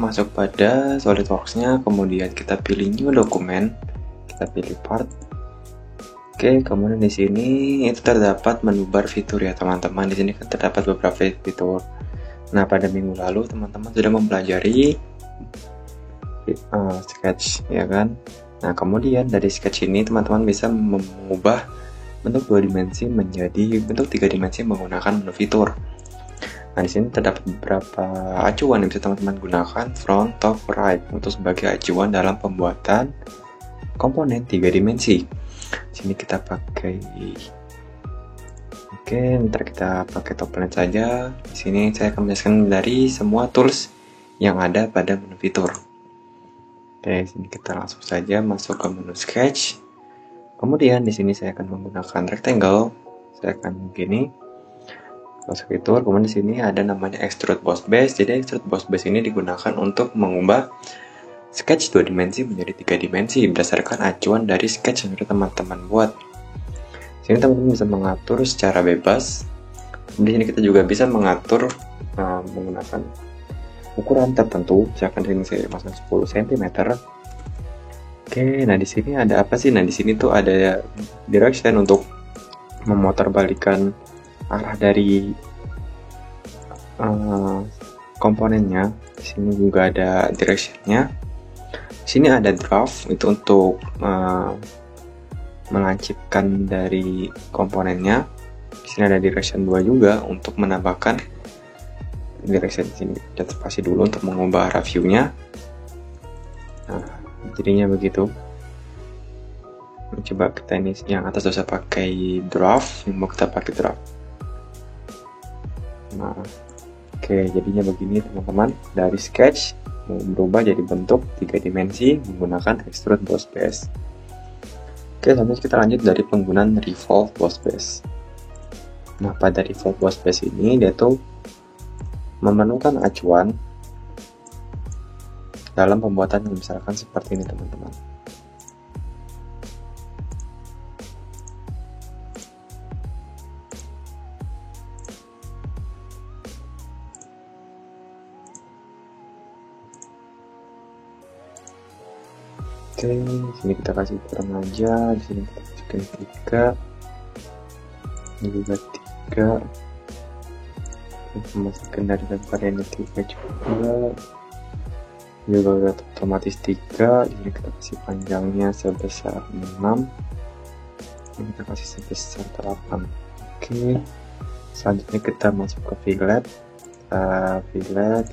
masuk pada SolidWorks-nya, kemudian kita pilih New Document, kita pilih Part. Oke, kemudian di sini itu terdapat menu bar fitur ya teman-teman. Di sini kan terdapat beberapa fitur. Nah, pada minggu lalu teman-teman sudah mempelajari sketch, ya kan? Nah, kemudian dari sketch ini teman-teman bisa mengubah bentuk 2 dimensi menjadi bentuk 3 dimensi menggunakan menu fitur. Nah, di sini terdapat beberapa acuan yang bisa teman-teman gunakan front, top, right untuk sebagai acuan dalam pembuatan komponen 3 dimensi. Di sini kita pakai ntar kita pakai top plane saja. Di sini saya akan menjelaskan dari semua tools yang ada pada menu fitur. Oke, sini kita langsung saja masuk ke menu sketch. Kemudian di sini saya akan menggunakan rectangle. Saya akan begini. Masuk fitur. Kemudian di sini ada namanya extrude boss base. Jadi extrude boss base ini digunakan untuk mengubah sketch 2 dimensi menjadi 3 dimensi berdasarkan acuan dari sketch yang teman-teman buat. Di sini teman-teman bisa mengatur secara bebas. Di sini kita juga bisa mengatur menggunakan ukuran tertentu. Misalkan di sini saya masuk 10 cm. Oke, nah di sini ada apa sih? Nah, di sini tuh ada direction untuk memutarbalikkan arah dari komponennya. Di sini juga ada directionnya. Di sini ada draft, itu untuk melancipkan dari komponennya. Di sini ada direction 2 juga untuk menambahkan direction. Di sini kita spasi dulu untuk mengubah arah view-nya. Nah, jadinya begitu. Coba kita ini yang atas bisa pakai draft, yang mau kita pakai draft. Nah, oke, jadinya begini teman-teman. Dari sketch mau berubah jadi bentuk 3 dimensi menggunakan extrude boss base. Oke, selanjutnya kita lanjut dari penggunaan revolve boss base. Nah, pada revolve boss base ini dia tuh memerlukan acuan dalam pembuatan yang misalkan seperti ini teman-teman. Oke, di sini kita kasih ukuran aja. Di sini kita masukin 3, ini juga 3. Kita masukin dari variannya 3 juga udah otomatis 3. Di sini kita kasih panjangnya sebesar 6. Ini kita kasih sebesar 8. Oke, selanjutnya kita masuk ke fillet. Fillet.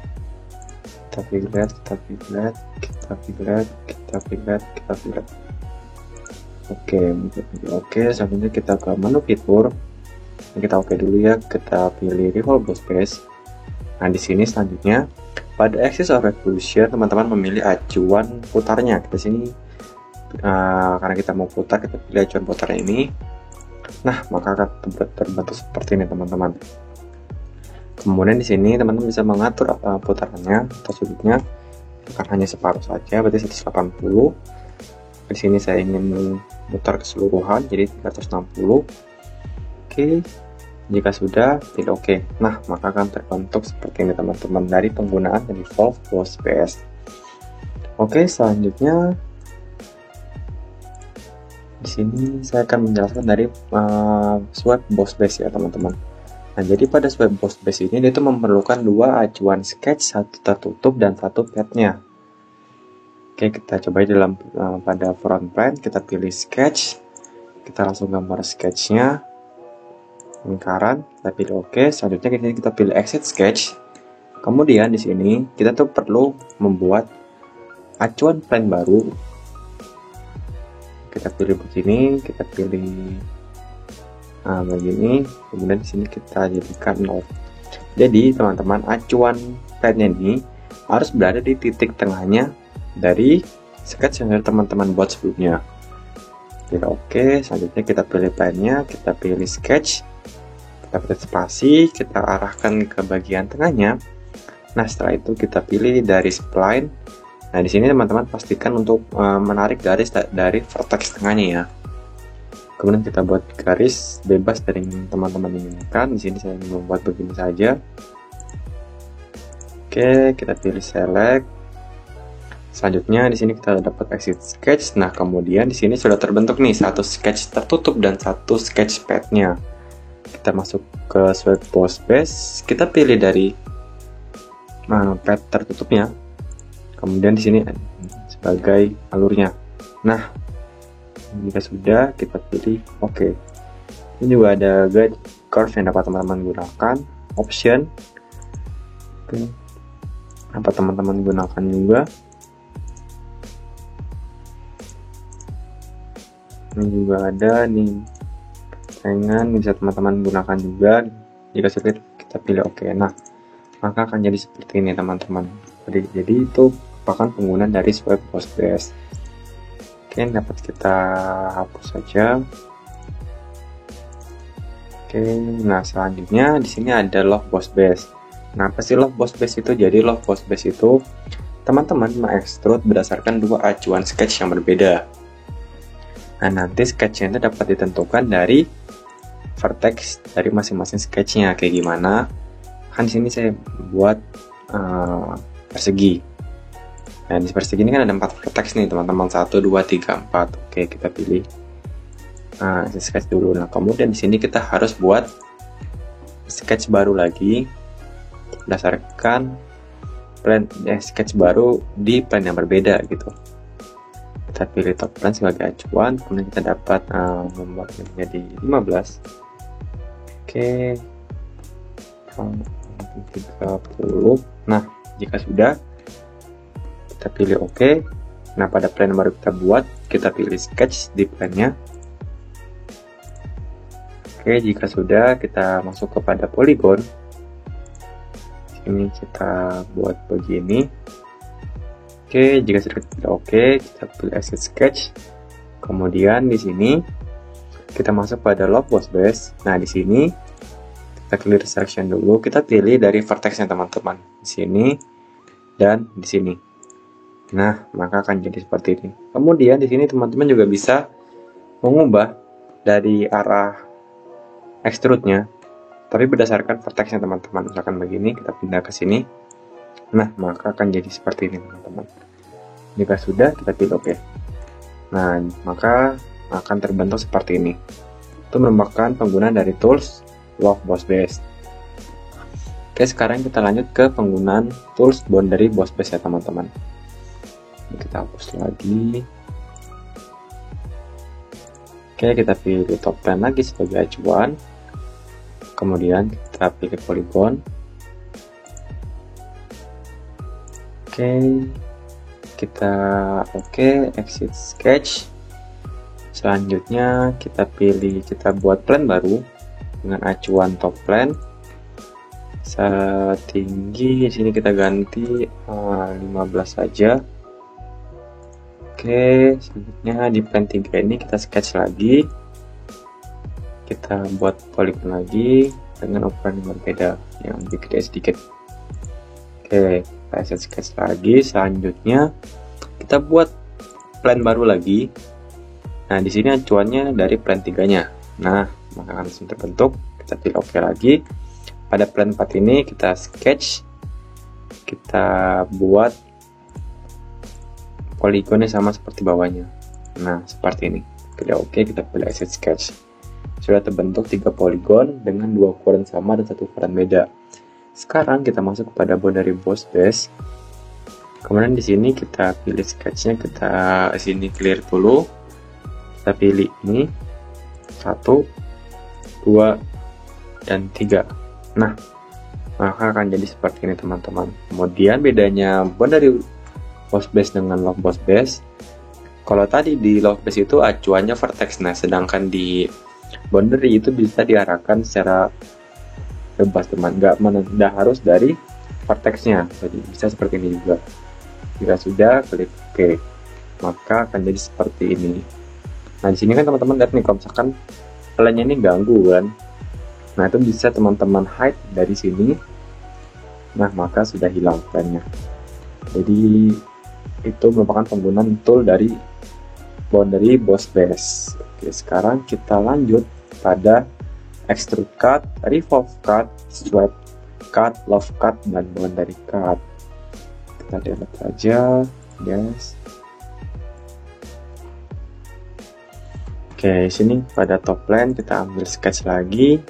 Oke, selanjutnya kita ke menu fitur. Kita oke dulu ya, kita pilih revolve boss base. Nah, di sini selanjutnya pada axis of revolution teman-teman memilih acuan putarnya. Kita sini karena kita mau putar, kita pilih acuan putarnya ini. Nah, maka akan terbentuk seperti ini teman-teman. Kemudian di sini teman-teman bisa mengatur putarannya atau sudutnya, bukan hanya separuh saja, berarti 180. Di sini saya ingin putar keseluruhan, jadi 360. Oke, jika sudah, pilih oke. Nah, maka akan terbentuk seperti ini teman-teman dari penggunaan revolve boss base. Oke, selanjutnya di sini saya akan menjelaskan dari sweep boss base ya teman-teman. Nah, jadi pada sweep boss base ini dia itu memerlukan 2 acuan sketch, satu tertutup dan satu padnya. Oke, kita coba dalam pada front plane, kita pilih sketch, kita langsung gambar sketchnya, lingkaran, kita pilih oke. Selanjutnya kita pilih exit sketch. Kemudian di sini kita tuh perlu membuat acuan plane baru. Kita pilih begini, kita pilih begini, kemudian di sini kita jadikan 0. Jadi teman-teman, acuan plane-nya ini harus berada di titik tengahnya dari sketch yang teman-teman buat sebelumnya. Kita oke, selanjutnya kita pilih plane-nya, kita pilih sketch, kita pilih spasi, kita arahkan ke bagian tengahnya. Nah, setelah itu kita pilih dari spline. Nah, di sini teman-teman pastikan untuk menarik garis dari vertex tengahnya ya. Kemudian kita buat garis bebas dari yang teman-teman inginkan. Di sini saya membuat begini saja. Oke, kita pilih select, Selanjutnya di sini kita dapat exit sketch. Nah, kemudian di sini sudah terbentuk nih satu sketch tertutup dan satu sketch pad-nya. Kita masuk ke swipe boss base, kita pilih dari pad tertutupnya. Kemudian di sini sebagai alurnya. Nah, jika sudah kita pilih oke. Ini juga ada guide curve yang dapat teman-teman gunakan, option. Oke. Dapat teman-teman gunakan juga. Ini juga ada nih saingan, bisa teman-teman gunakan juga. Jika sulit kita pilih oke. Nah, maka akan jadi seperti ini teman-teman. Jadi itu merupakan penggunaan dari swipe boss base. Oke, dapat kita hapus saja. Oke, nah selanjutnya di sini ada love boss base. Nah, apa sih love boss base itu? Jadi love boss base itu teman-teman mengekstrud berdasarkan dua acuan sketch yang berbeda. Nah, nanti sketchnya itu dapat ditentukan dari vertex dari masing-masing sketchnya kayak gimana. Kan di sini saya buat persegi. Nah, di persegi ini kan ada 4 vertex nih teman-teman, 1, 2, 3, 4. Oke, kita pilih sketch dulu. Nah, kemudian di sini kita harus buat sketch baru lagi berdasarkan plan sketch baru di plan yang berbeda gitu. Kita pilih top plan sebagai acuan, kemudian kita dapat membuatnya menjadi 15. Oke, 30. Nah, jika sudah kita pilih oke. Nah, pada plan yang baru kita buat, kita pilih sketch di plannya. Oke, jika sudah kita masuk kepada polygon. Ini kita buat begini. Oke, jika sudah oke, kita pilih exit sketch. Kemudian di sini kita masuk pada love boss base. Nah, di sini kita clear selection dulu. Kita pilih dari vertexnya teman-teman. Di sini dan di sini. Nah, maka akan jadi seperti ini. Kemudian di sini teman-teman juga bisa mengubah dari arah extrude-nya, tapi berdasarkan vertexnya teman-teman. Misalkan begini, kita pindah ke sini. Nah, maka akan jadi seperti ini teman-teman. Jika sudah, kita pilih oke. Nah, maka akan terbentuk seperti ini. Itu merupakan penggunaan dari tools love boss base. Oke, sekarang kita lanjut ke penggunaan tools boundary boss base ya teman-teman. Kita hapus lagi. Oke, kita pilih top plan lagi sebagai acuan. Kemudian kita pilih polygon. Oke, kita exit sketch. Selanjutnya kita buat plan baru dengan acuan top plan. Setinggi di sini kita ganti 15 saja. Oke, selanjutnya di plan 3 ini kita sketch lagi. Kita buat polygon lagi dengan ukuran yang berbeda, yang lebih gede sedikit. Oke, kita sketch lagi. Selanjutnya kita buat plan baru lagi. Nah, di sini acuannya dari plan 3-nya. Nah, maka akan langsung terbentuk. Kita pilih oke lagi. Pada plan 4 ini kita sketch. Kita buat poligonnya sama seperti bawahnya. Nah, seperti ini. Pilih oke, kita pilih exit sketch. Sudah terbentuk 3 poligon dengan 2 ukuran sama dan 1 ukuran beda. Sekarang kita masuk kepada boundary boss base. Kemudian di sini kita pilih sketchnya, kita sini clear dulu. Kita pilih ini 1, 2, dan 3. Nah, maka akan jadi seperti ini teman-teman. Kemudian bedanya boundary boss base dengan love boss base. Kalau tadi di love base itu acuannya vertex, nah sedangkan di boundary itu bisa diarahkan secara bebas teman, nggak harus dari vertexnya. Jadi bisa seperti ini juga. Jika sudah, klik OK, maka akan jadi seperti ini. Nah, di sini kan teman-teman lihat nih, kalau misalkan plannya ini ganggu kan, nah itu bisa teman-teman hide dari sini. Nah, maka sudah hilang plannya. Jadi itu merupakan penggunaan tool dari boundary boss base. Oke, sekarang kita lanjut pada extrude cut, revolve cut, swipe cut, love cut, dan boundary cut. Kita delete aja. Yes. Oke, sini pada top plane kita ambil sketch lagi.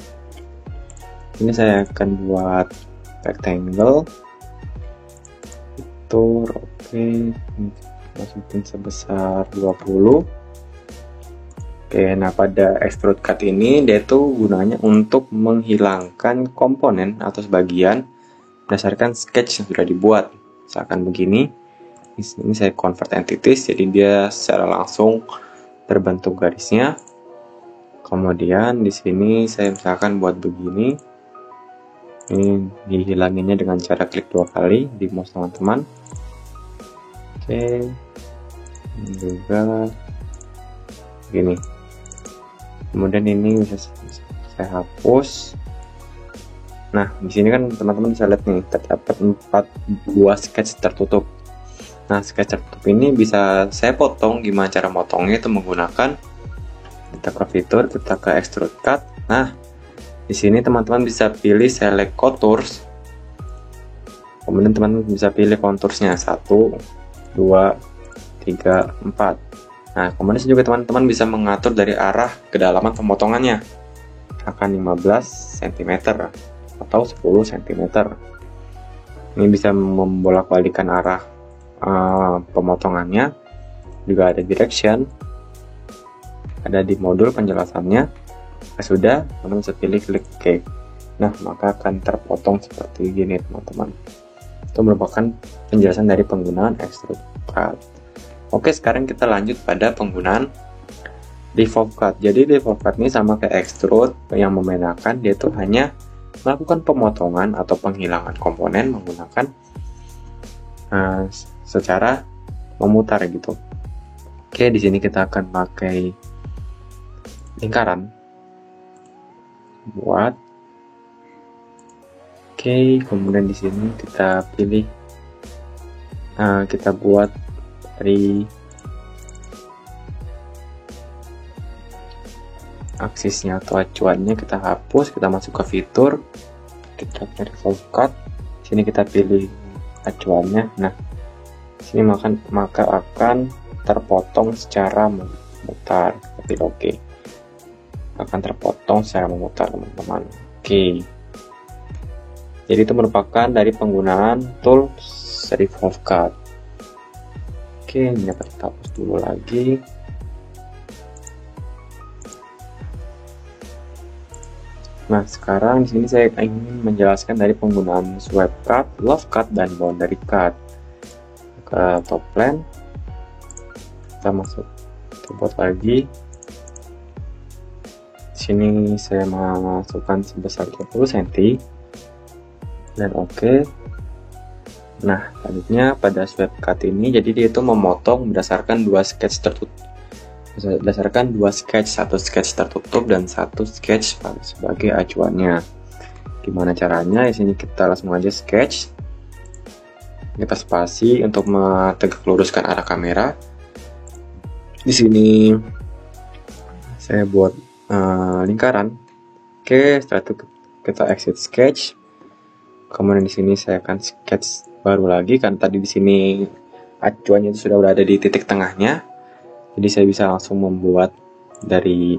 Ini saya akan buat rectangle. Fitur, oke, masukin sebesar 20. Oke, nah pada extrude cut ini dia tuh gunanya untuk menghilangkan komponen atau sebagian berdasarkan sketch yang sudah dibuat. Misalkan begini. Ini saya convert entities, jadi dia secara langsung terbentuk garisnya. Kemudian di sini saya misalkan buat begini. Ini dihilanginnya dengan cara klik 2 kali di mouse teman-teman. Oke, ini juga gini. Kemudian ini bisa saya hapus. Nah, di sini kan teman-teman bisa lihat nih, terdapat 4 buah sketch tertutup. Nah, sketch tertutup ini bisa saya potong. Gimana cara motongnya? Itu menggunakan kita ke fitur, kita ke extrude cut. Nah, di sini teman-teman bisa pilih select contours. Kemudian teman-teman bisa pilih contours-nya 1, 2, 3, 4. Nah, kemudian juga teman-teman bisa mengatur dari arah kedalaman pemotongannya. Akan 15 cm atau 10 cm. Ini bisa membolak-balikan arah pemotongannya. Juga ada direction, ada di modul penjelasannya. Sudah, teman-teman bisa pilih klik OK. Nah, maka akan terpotong seperti gini teman-teman. Itu merupakan penjelasan dari penggunaan extrude cut. Oke, sekarang kita lanjut pada penggunaan revolve cut. Jadi revolve cut ini sama kayak extrude, yang membedakan dia itu hanya melakukan pemotongan atau penghilangan komponen menggunakan secara memutar gitu. Oke, di sini kita akan pakai lingkaran buat. Oke, kemudian di sini kita pilih, kita buat dari aksisnya atau acuannya kita hapus, kita masuk ke fitur, kita cari revolve cut. Sini kita pilih acuannya. Nah, sini maka akan terpotong secara memutar. Tapi oke, akan terpotong secara memutar teman-teman. Oke, jadi itu merupakan dari penggunaan tool revolve cut. Oke, ini dapat kita hapus dulu lagi. Nah, sekarang di sini saya ingin menjelaskan dari penggunaan sweep cut, loft cut, dan boundary cut. Ke top plane, kita masuk, kita buat lagi. Di sini saya masukkan sebesar 20 cm dan oke. Nah, selanjutnya pada sweep cut ini, jadi dia itu memotong berdasarkan 2 sketch tertutup. Berdasarkan 2 sketch, 1 sketch tertutup dan 1 sketch sebagai acuannya. Gimana caranya? Di sini kita langsung aja sketch. Kita spasi untuk tegak luruskan arah kamera. Di sini saya buat lingkaran. Oke, setelah itu kita exit sketch. Kemudian di sini saya akan sketch baru lagi, kan tadi di sini acuannya itu sudah berada di titik tengahnya. Jadi saya bisa langsung membuat dari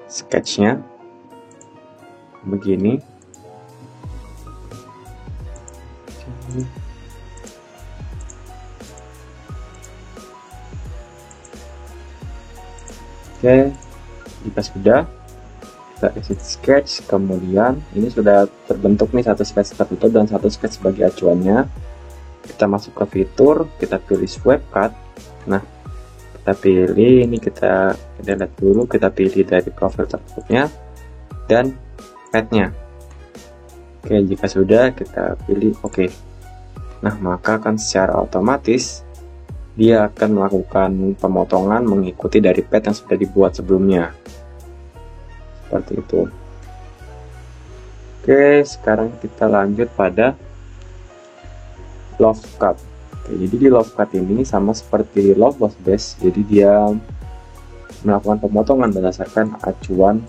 sketchnya begini. Oke, jika sudah, kita exit sketch. Kemudian ini sudah terbentuk nih 1 sketch tertutup dan 1 sketch sebagai acuannya. Kita masuk ke fitur, kita pilih sweep cut. Nah, kita pilih ini, kita lihat dulu, kita pilih dari profil tertutupnya dan padnya. Oke, jika sudah, kita pilih OK. Nah, maka akan secara otomatis dia akan melakukan pemotongan mengikuti dari pad yang sudah dibuat sebelumnya. Seperti itu. Oke, sekarang kita lanjut pada loft cut. Oke, jadi di loft cut ini sama seperti loft boss base, jadi dia melakukan pemotongan berdasarkan acuan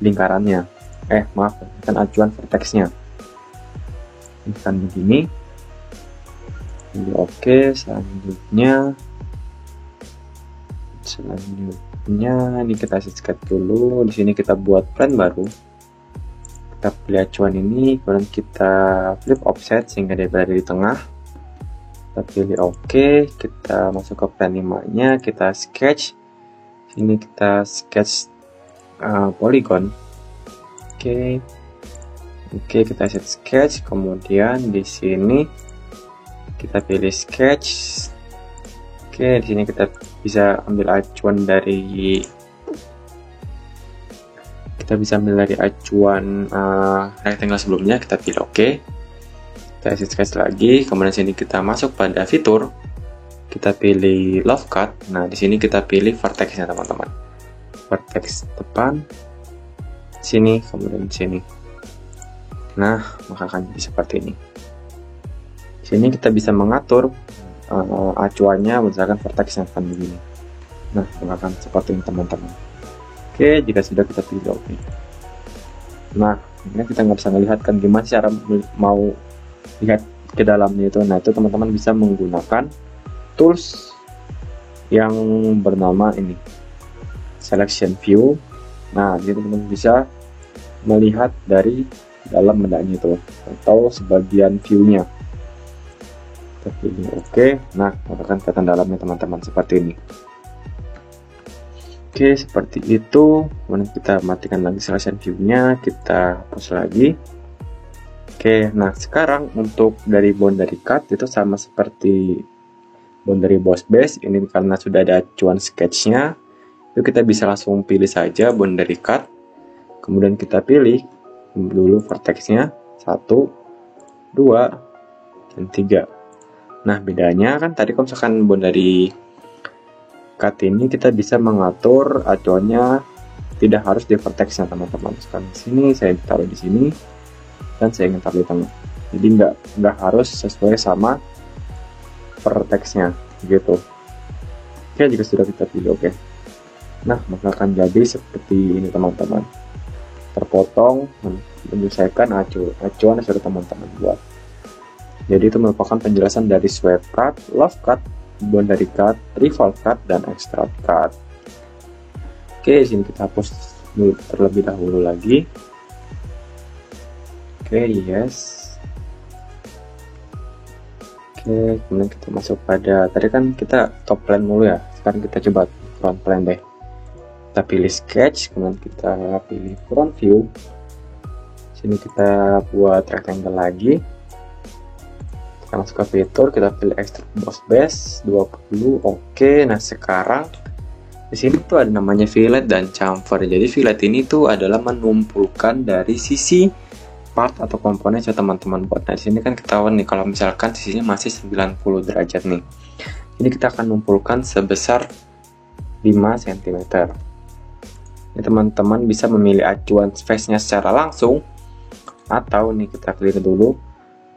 lingkarannya. Maaf, kan acuan vertexnya. Misalkan begini. pilih oke. Selanjutnya ini kita sketch dulu. Di sini kita buat plan baru. Kita pilih acuan ini, kemudian kita flip offset sehingga dia berada di tengah. Kita pilih oke, kita masuk ke plan 5 nya, kita sketch. Sini kita sketch polygon. Oke, kita set sketch. Kemudian di sini kita pilih sketch. Oke, di sini kita bisa ambil acuan dari rectangle sebelumnya. Kita pilih oke. Kita set sketch lagi. Kemudian sini kita masuk pada fitur. Kita pilih love cut. Nah, di sini kita pilih vertexnya, teman-teman. Vertex depan. Sini, kemudian sini. Nah, maka akan jadi seperti ini. Sini kita bisa mengatur acuannya berdasarkan vertex yang akan begini. Nah, maka akan seperti ini, teman-teman. Oke, jika sudah kita pilih oke. Nah, ini kita nggak bisa melihat kan gimana cara mau lihat ke dalamnya itu. Nah, itu teman-teman bisa menggunakan tools yang bernama ini, selection view. Nah, jadi teman-teman bisa melihat dari dalam bendanya itu atau sebagian view-nya. Kita pilih oke. Nah, akan kelihatan dalamnya, teman-teman, seperti ini. Oke, seperti itu. Kemudian kita matikan lagi selection view-nya, kita hapus lagi. Oke, nah sekarang untuk dari boundary cut itu sama seperti boundary boss base. Ini karena sudah ada acuan sketch-nya, itu kita bisa langsung pilih saja boundary cut. Kemudian kita pilih dulu vertex-nya 1, 2, dan 3. Nah, bedanya kan tadi kalau misalkan boundary cut ini kita bisa mengatur acuannya tidak harus di vertex-nya, teman-teman. Sekarang di sini saya taruh di sini dan saya ingin taruh di tengah. Jadi nggak harus sesuai sama vertex-nya gitu. Oke, jika sudah kita pilih oke. Nah, maka akan jadi seperti ini, teman-teman. Terpotong menyelesaikan acuan yang sudah teman-teman buat. Jadi itu merupakan penjelasan dari swipe cut, love cut, boundary cut, revolve cut, dan extrude cut. Oke, sini kita hapus dulu terlebih dahulu lagi. Oke, yes. Oke, kemudian kita masuk pada tadi kan kita top plan dulu ya. Sekarang kita coba front plan deh. Kita pilih sketch, kemudian kita pilih front view. Sini kita buat rectangle lagi. Kita masuk ke fitur, kita pilih extrude boss base 20. Oke, nah sekarang di sini tuh ada namanya fillet dan chamfer. Jadi fillet ini tuh adalah menumpulkan dari sisi part atau komponen yang teman-teman buat. Nah, di sini kan ketahuan nih kalau misalkan sisinya masih 90 derajat nih. Jadi kita akan numpulkan sebesar 5 cm. Ini teman-teman bisa memilih acuan face-nya secara langsung, atau nih kita pilih dulu,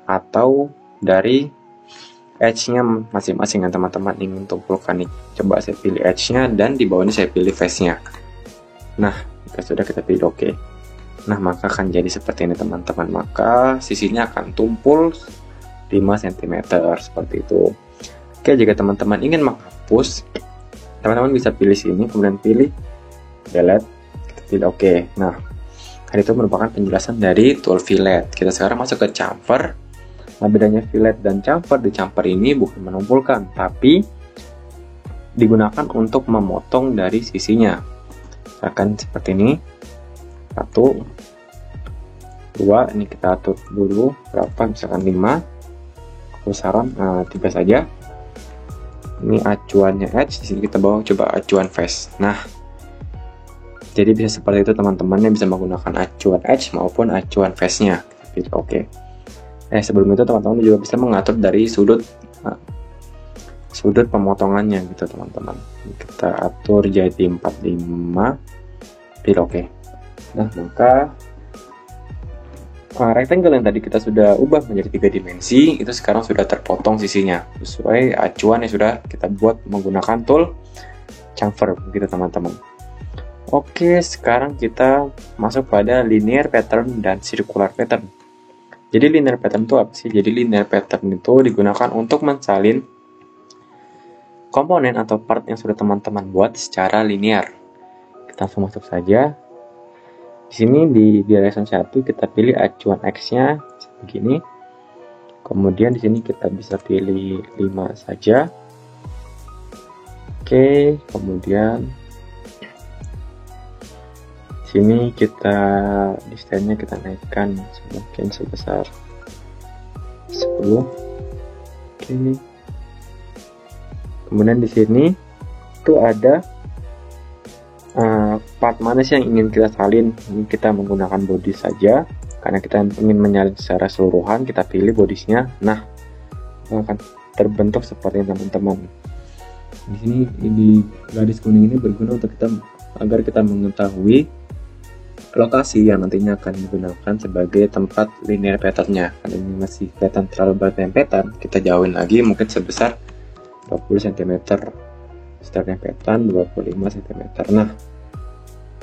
atau dari edge-nya masing-masing yang teman-teman ingin tumpulkan nih. Coba saya pilih edge-nya dan di bawahnya saya pilih face-nya. Nah, jika sudah kita pilih oke. Nah, maka akan jadi seperti ini, teman-teman. Maka sisinya akan tumpul 5 cm seperti itu. Oke, jika teman-teman ingin menghapus, teman-teman bisa pilih sini, kemudian pilih delete, kita pilih oke. Nah, itu merupakan penjelasan dari tool fillet. Kita sekarang masuk ke chamfer. Nah, bedanya fillet dan chamfer, di chamfer ini bukan menumpulkan, tapi digunakan untuk memotong dari sisinya. Misalkan seperti ini. 1, 2, ini kita atur dulu berapa, misalkan 5. Aku saran 3 saja. Ini acuannya edge, di sini kita bawa coba acuan face. Nah, jadi bisa seperti itu, teman-temannya bisa menggunakan acuan edge maupun acuan face-nya. Pilih oke. Sebelum itu teman-teman juga bisa mengatur dari sudut pemotongannya gitu, teman-teman. Kita atur jadi 45. Pilih oke. Nah, maka rectangle yang tadi kita sudah ubah menjadi 3 dimensi itu sekarang sudah terpotong sisinya sesuai acuan yang sudah kita buat menggunakan tool chamfer gitu, teman-teman. Oke, sekarang kita masuk pada linear pattern dan circular pattern. Jadi linear pattern itu apa sih? Jadi linear pattern itu digunakan untuk mensalin komponen atau part yang sudah teman-teman buat secara linear. Kita langsung masuk saja. Di sini di direction 1 kita pilih acuan X-nya begini. Kemudian di sini kita bisa pilih 5 saja. Oke, kemudian di sini kita distance-nya kita naikkan mungkin sebesar 10. Oke. Kemudian di sini itu ada part mana sih yang ingin kita salin. Ini kita menggunakan body saja karena kita ingin menyalin secara keseluruhan. Kita pilih bodiesnya. Nah, akan terbentuk seperti teman-teman. Di sini di garis kuning ini berguna untuk agar kita mengetahui lokasi yang nantinya akan digunakan sebagai tempat linear pattern-nya. Karena ini masih kelihatan terlalu berdempetan, kita jauhin lagi mungkin sebesar 20 cm. Start dempetan 25 cm. Nah,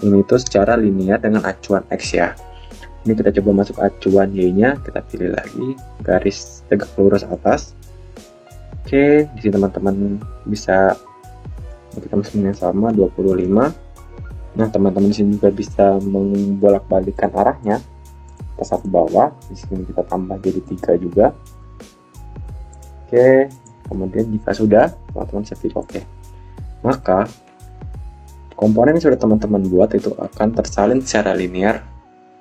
ini tuh secara linear dengan acuan X ya. Ini kita coba masuk acuan Y-nya, kita pilih lagi garis tegak lurus atas. Oke, di sini teman-teman bisa kita masukin yang sama 25. Nah, teman-teman di sini juga bisa membolak-balikan arahnya atas atau bawah. Di sini kita tambah jadi 3 juga. Oke, kemudian jika sudah, teman-teman bisa pilih oke. Maka komponen yang sudah teman-teman buat itu akan tersalin secara linear,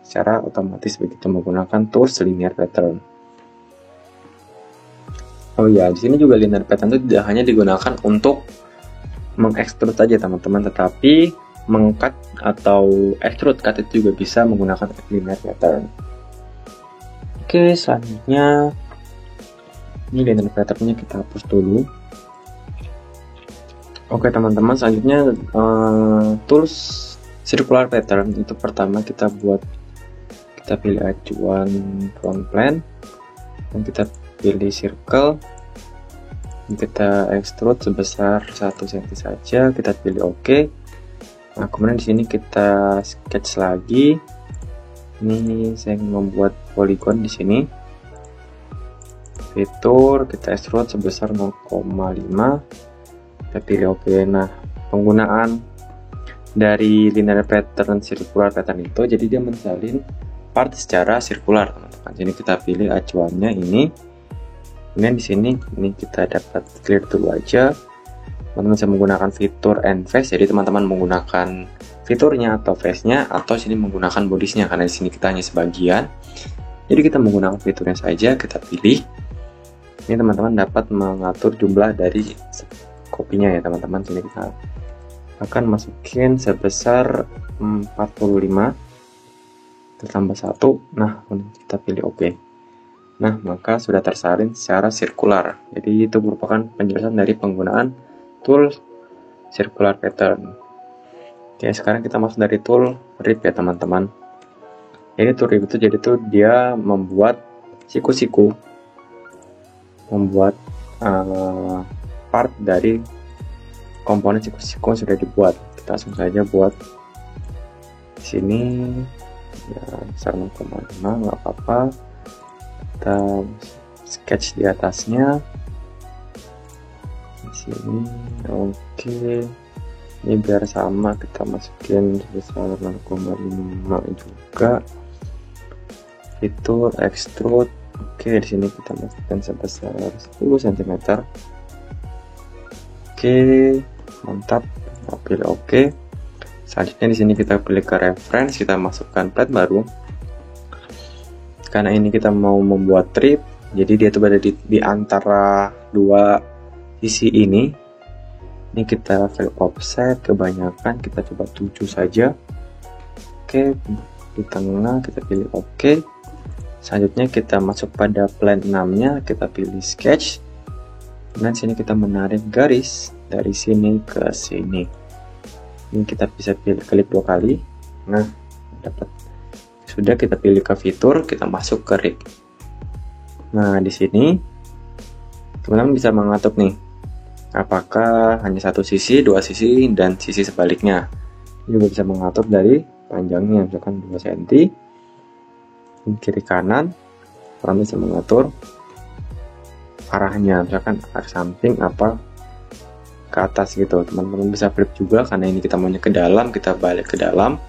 secara otomatis begitu menggunakan tools linear pattern. Oh ya, di sini juga linear pattern itu tidak hanya digunakan untuk mengekstrud saja teman-teman, tetapi mengcut atau extrude cut itu juga bisa menggunakan linear pattern. Oke, selanjutnya ini linear patternnya kita hapus dulu. Oke teman-teman, selanjutnya tools circular pattern itu pertama kita pilih acuan front plane dan kita pilih circle, kita extrude sebesar 1 cm saja, kita pilih oke. Nah, kemudian di sini kita sketch lagi. Ini saya ingin membuat polygon di sini. Fitur kita extrude sebesar 0,5. Kita pilih oke. Nah, penggunaan dari linear pattern circular pattern itu jadi dia mensalin part secara sirkular teman-teman. Jadi kita pilih acuannya ini. Kemudian di sini ini kita dapat clear dulu aja. Teman-teman bisa menggunakan fitur and face. Jadi teman-teman menggunakan fiturnya atau face-nya, atau sini menggunakan bodies-nya karena di sini kita hanya sebagian. Jadi kita menggunakan fiturnya saja, kita pilih. Ini teman-teman dapat mengatur jumlah dari kopinya ya teman-teman. Sini kita akan masukin sebesar 45, tambah 1. Nah, kita pilih oke. Nah, maka sudah tersalin secara sirkular. Jadi itu merupakan penjelasan dari penggunaan tool circular pattern. Oke, sekarang kita masuk dari tool rip ya teman-teman. Ini tool rip itu jadi tuh dia membuat siku-siku, membuat part dari komponen siku-siku yang sudah dibuat. Kita langsung saja buat di sini ya, besar 0,5 nggak apa-apa. Kita sketch di atasnya di sini. Oke, ini biar sama kita masukin sebesar 0,5 juga. Fitur extrude. Oke, di sini kita masukkan sebesar 10 cm. Oke, mantap. Pilih oke. Selanjutnya di sini kita pilih ke reference, kita masukkan plate baru. Karena ini kita mau membuat trip, jadi dia tuh berada di antara dua sisi ini. Ini kita fill offset, kebanyakan kita coba 7 saja. Oke, di tengah kita pilih oke. Selanjutnya kita masuk pada plane 6-nya, kita pilih sketch. Dan sini kita menarik garis dari sini ke sini. Ini kita bisa pilih klik 2 kali. Nah, dapat. Sudah, kita pilih ke fitur, kita masuk ke rig. Nah, di sini teman-teman bisa mengatur nih, apakah hanya satu sisi, dua sisi, dan sisi sebaliknya. Ini juga bisa mengatur dari panjangnya, misalkan 2 cm, kiri kanan. Kalian bisa mengatur arahnya, misalkan arah samping apa ke atas gitu. Teman-teman bisa flip juga, karena ini kita maunya ke dalam, kita balik ke dalam,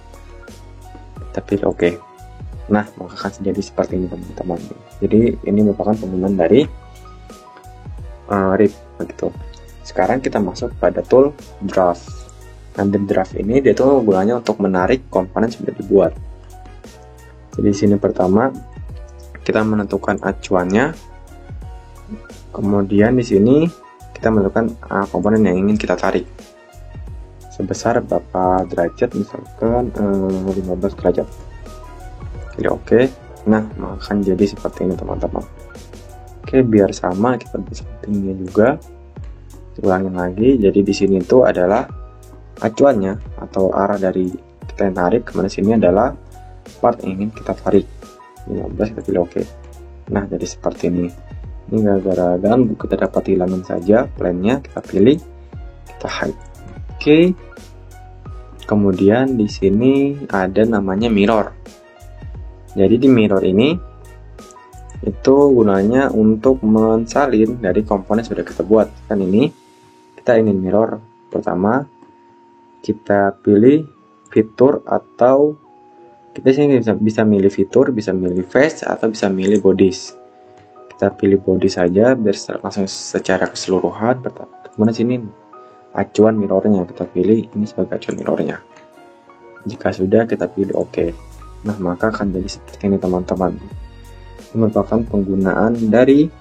kita pilih oke. Nah, maka akan jadi seperti ini teman-teman. Jadi ini merupakan penggunaan dari RIP begitu. Sekarang kita masuk pada tool draft. Nah, di draft ini dia tuh gunanya untuk menarik komponen sudah dibuat. Jadi di sini pertama kita menentukan acuannya, kemudian di sini kita menentukan komponen yang ingin kita tarik sebesar berapa derajat, misalkan 15 derajat. Pilih oke. Nah, akan jadi seperti ini teman-teman. Oke, biar sama kita bisa settingnya juga. Ulangin lagi. Jadi di sini itu adalah acuannya atau arah dari kita yang tarik, kemudian sini adalah part yang ingin kita tarik. 15 kita pilih oke. Nah, jadi seperti ini. Ini gara-gara ganggu, kita dapat hilangin saja plan-nya, kita pilih, kita hide. Oke. Kemudian di sini ada namanya mirror. Jadi di mirror ini itu gunanya untuk mensalin dari komponen yang sudah kita buat. Kan ini kita ingin mirror. Pertama kita pilih fitur, atau kita sini bisa milih fitur, bisa milih face, atau bisa milih bodies. Kita pilih body saja biar langsung secara keseluruhan. Kemudian sini acuan mirrornya, kita pilih ini sebagai acuan mirrornya. Jika sudah, kita pilih oke. Nah, maka akan jadi seperti ini teman-teman. Ini merupakan penggunaan dari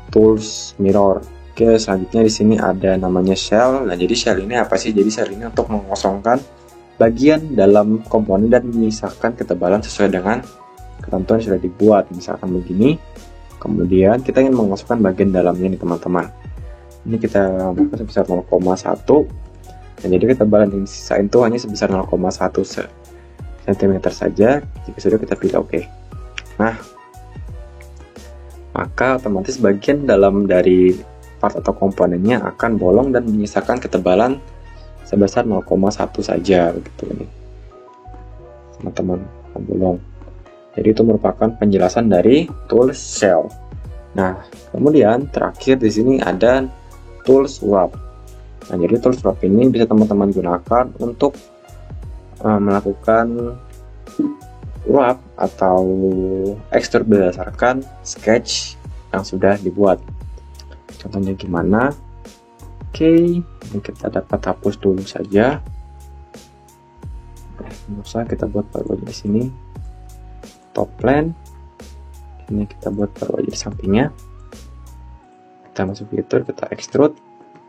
tools mirror. Oke, selanjutnya di sini ada namanya shell. Nah, jadi shell ini apa sih? Jadi shell ini untuk mengosongkan bagian dalam komponen dan menyisakan ketebalan sesuai dengan ketentuan yang sudah dibuat. Misalkan begini. Kemudian kita ingin mengosongkan bagian dalamnya nih teman-teman. Ini kita buka sebesar 0,1. Nah, jadi ketebalan yang disisain itu hanya sebesar 0,1 cm saja. Jika sudah, kita pilih oke. Nah, maka otomatis bagian dalam dari part atau komponennya akan bolong dan menyisakan ketebalan sebesar 0,1 saja begitu ini. Teman-teman, akan bolong. Jadi itu merupakan penjelasan dari tools shell. Nah, kemudian terakhir di sini ada tools wrap. Nah, jadi tools wrap ini bisa teman-teman gunakan untuk melakukan wrap atau extrude berdasarkan sketch yang sudah dibuat. Contohnya gimana? Oke, ini kita dapat hapus dulu saja. Nggak usah, kita buat baru aja di sini. Top plan. Ini kita buat baru aja di sampingnya. Kita masuk fitur, kita extrude,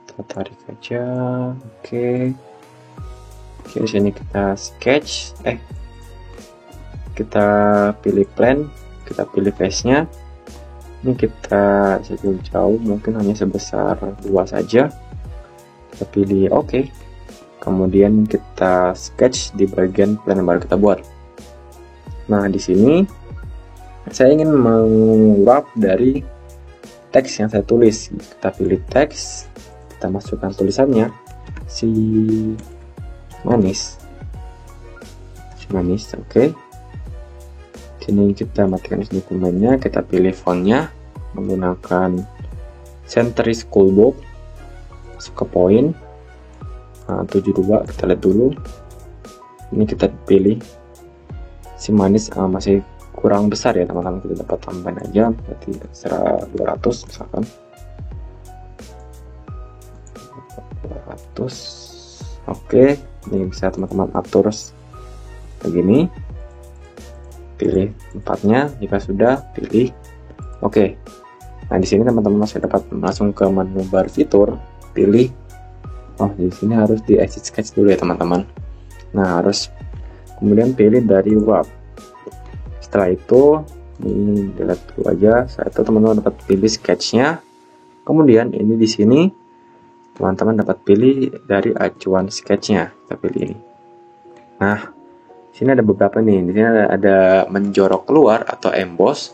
kita tarik aja. Oke. Oke, di sini kita sketch. Kita pilih plan, kita pilih face-nya. Ini kita jauh-jauh, mungkin hanya sebesar 2 saja. Kita pilih oke. Kemudian kita sketch di bagian plan yang baru kita buat. Nah, di sini saya ingin mengwrap dari teks yang saya tulis. Kita pilih teks, kita masukkan tulisannya si manis, oke. Sini kita matikan dokumennya, kita pilih fontnya menggunakan Century School Book, masuk ke poin 72, kita lihat dulu. Ini kita pilih si manis masih kurang besar ya teman-teman, kita dapat tambahin aja, berarti 200 misalkan 200. Oke, ini bisa teman-teman atur begini. Pilih tempatnya, jika sudah pilih oke. Nah, di sini teman-teman masih dapat langsung ke menu bar fitur, pilih di sini harus di exit sketch dulu ya teman-teman. Nah, harus kemudian pilih dari wrap. Setelah itu ini delete dulu aja. Setelah itu teman-teman dapat pilih sketchnya. Kemudian ini di sini teman-teman dapat pilih dari acuan sketchnya. Kita pilih ini. Nah, di sini ada beberapa nih. Di sini ada menjorok keluar atau emboss.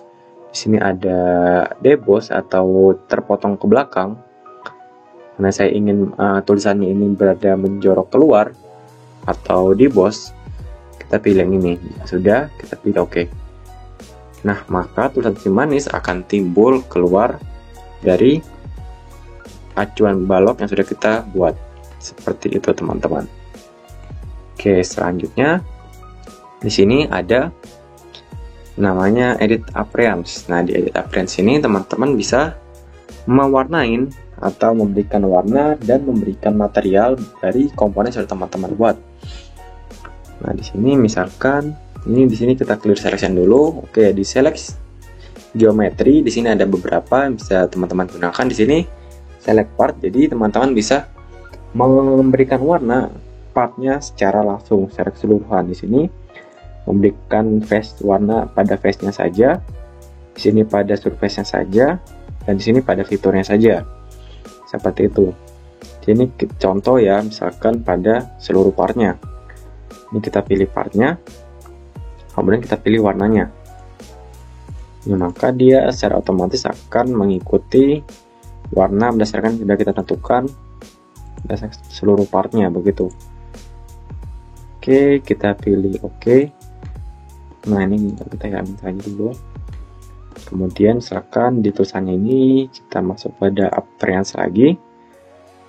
Di sini ada deboss atau terpotong ke belakang. Karena saya ingin tulisannya ini berada menjorok keluar atau deboss, kita pilih yang ini. Sudah, kita pilih oke. Nah, maka tulisan si manis akan timbul keluar dari acuan balok yang sudah kita buat. Seperti itu, teman-teman. Oke, selanjutnya di sini ada namanya edit appearance. Nah, di edit appearance ini teman-teman bisa mewarnain atau memberikan warna dan memberikan material dari komponen yang sudah teman-teman buat. Nah, di sini misalkan di sini kita clear selection dulu. Oke, di select geometri di sini ada beberapa yang bisa teman-teman gunakan. Di sini select part, jadi teman-teman bisa memberikan warna partnya secara langsung, secara keseluruhan. Di sini memberikan face warna pada face-nya saja, di sini pada surface-nya saja, dan di sini pada fiturnya saja. Seperti itu. Ini contoh ya, misalkan pada seluruh partnya. Ini kita pilih partnya, kemudian kita pilih warnanya. Nah, maka dia secara otomatis akan mengikuti warna berdasarkan sudah kita tentukan berdasarkan seluruh partnya, begitu. Oke, kita pilih oke. Nah, ini kita hilangin saja dulu. Kemudian misalkan di tulisannya ini kita masuk pada appearance lagi.